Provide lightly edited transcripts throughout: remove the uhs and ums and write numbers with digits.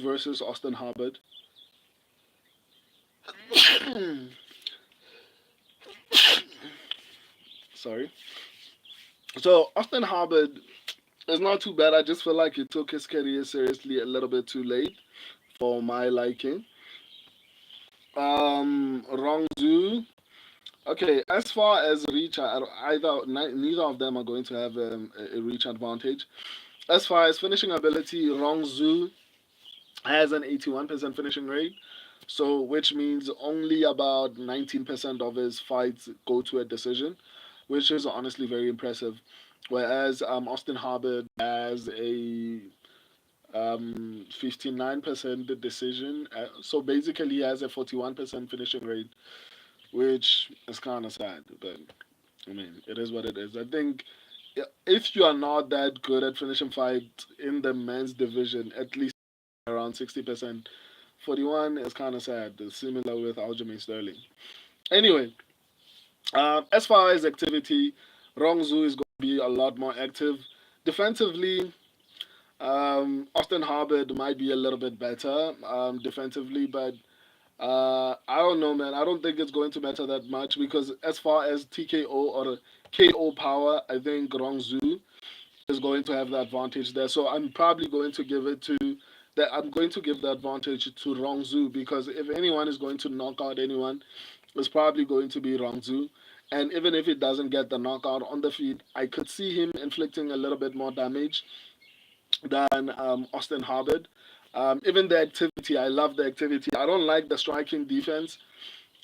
versus Austin Hubbard. Sorry. So Austin Hubbard is not too bad. I just feel like he took his career seriously a little bit too late for my liking. Rongzhu. Okay, as far as reach, neither of them are going to have a reach advantage. As far as finishing ability, Rongzhu has an 81% finishing rate, so which means only about 19% of his fights go to a decision, which is honestly very impressive. Whereas Austin Hubbard has a 59% decision, so basically he has a 41% finishing rate, which is kind of sad, but I mean, it is what it is. I think if you are not that good at finishing fights in the men's division, at least around 60%, 41 is kind of sad. Similar with Aljamain Sterling. Anyway, as far as activity, Rongzhu is going to be a lot more active. Defensively, Austin Hubbard might be a little bit better defensively, but I don't know, man. I don't think it's going to matter that much because as far as TKO or KO power, I think Rongzhu is going to have the advantage there. So I'm probably going to give it to that. I'm going to give the advantage to Rongzhu because if anyone is going to knock out anyone, it's probably going to be Rongzhu. And even if it doesn't get the knockout on the feet, I could see him inflicting a little bit more damage than Austin Hubbard. Even the activity, I love the activity. I don't like the striking defense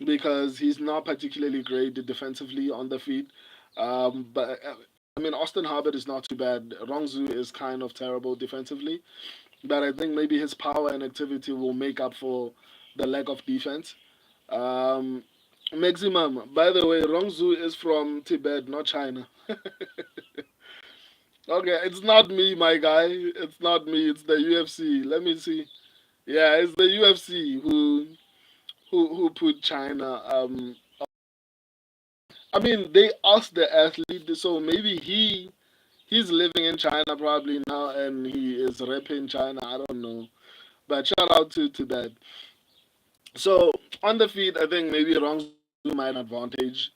because he's not particularly great defensively on the feet. But I mean, Austin Hubbard is not too bad. Rongzhu is kind of terrible defensively, but I think maybe his power and activity will make up for the lack of defense. Um, Maximum. By the way, Rongzhu is from Tibet, not China. Okay, it's not me, my guy. It's not me. It's the UFC. Let me see. Yeah, it's the UFC who put China. I mean, they asked the athlete, so maybe he's living in China probably now, and he is repping China. I don't know, but shout out to that. So on the feet, I think maybe Rongzu might advantage.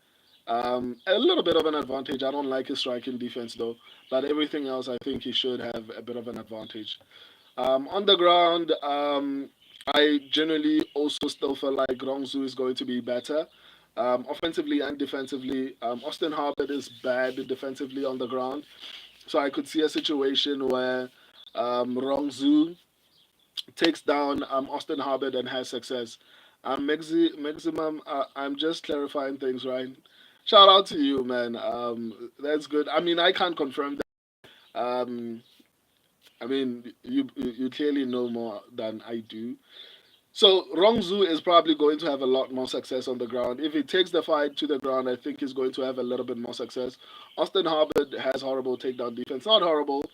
A little bit of an advantage. I don't like his striking defense though, but everything else, I think he should have a bit of an advantage. On the ground, I generally also still feel like Rongzhu is going to be better. Offensively and defensively, Austin Hubbard is bad defensively on the ground. So I could see a situation where Rongzhu takes down Austin Hubbard and has success. Maximum, I'm just clarifying things, right? Shout out to you, man. That's good. I mean, I can't confirm that. I mean, you clearly know more than I do. So Rongzhu is probably going to have a lot more success on the ground. If he takes the fight to the ground, I think he's going to have a little bit more success. Austin Hubbard has horrible takedown defense. Not horrible,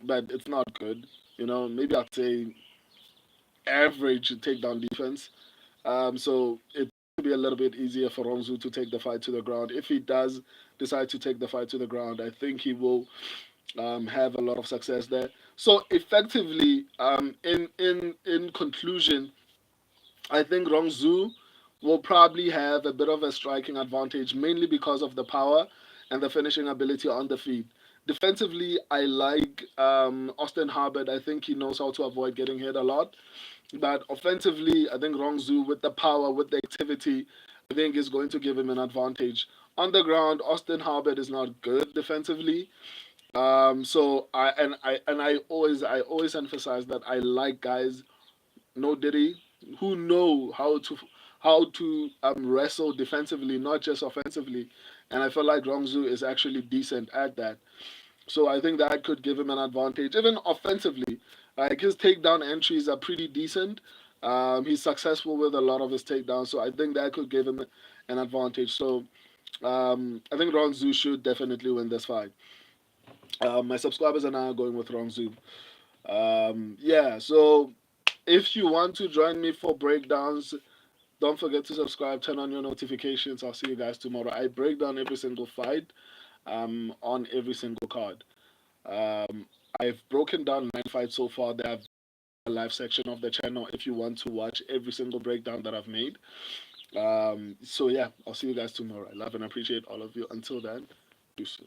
but it's not good. You know, maybe I'd say average takedown defense. So it's going to be a little bit easier for Rongzhu to take the fight to the ground. If he does decide to take the fight to the ground, I think he will have a lot of success there. So effectively, in conclusion, I think Rongzhu will probably have a bit of a striking advantage, mainly because of the power and the finishing ability on the feet. Defensively, I like Austin Hubbard. I think he knows how to avoid getting hit a lot. But offensively, I think Rongzhu, with the power, with the activity, I think is going to give him an advantage. On the ground, Austin Hubbard is not good defensively. So I always emphasize that I like guys, no diddy, who know how to wrestle defensively, not just offensively. And I feel like Rongzhu is actually decent at that. So I think that could give him an advantage, even offensively. Like his takedown entries are pretty decent. He's successful with a lot of his takedowns, so I think that could give him an advantage. So I think Rongzhu should definitely win this fight. My subscribers and I are going with Rongzhu. Yeah, so if you want to join me for breakdowns, don't forget to subscribe, turn on your notifications. I'll see you guys tomorrow. I break down every single fight on every single card. Um, I've broken down 9 fights so far. There have live section of the channel if you want to watch every single breakdown that I've made. So yeah, I'll see you guys tomorrow. I love and appreciate all of you. Until then, peace.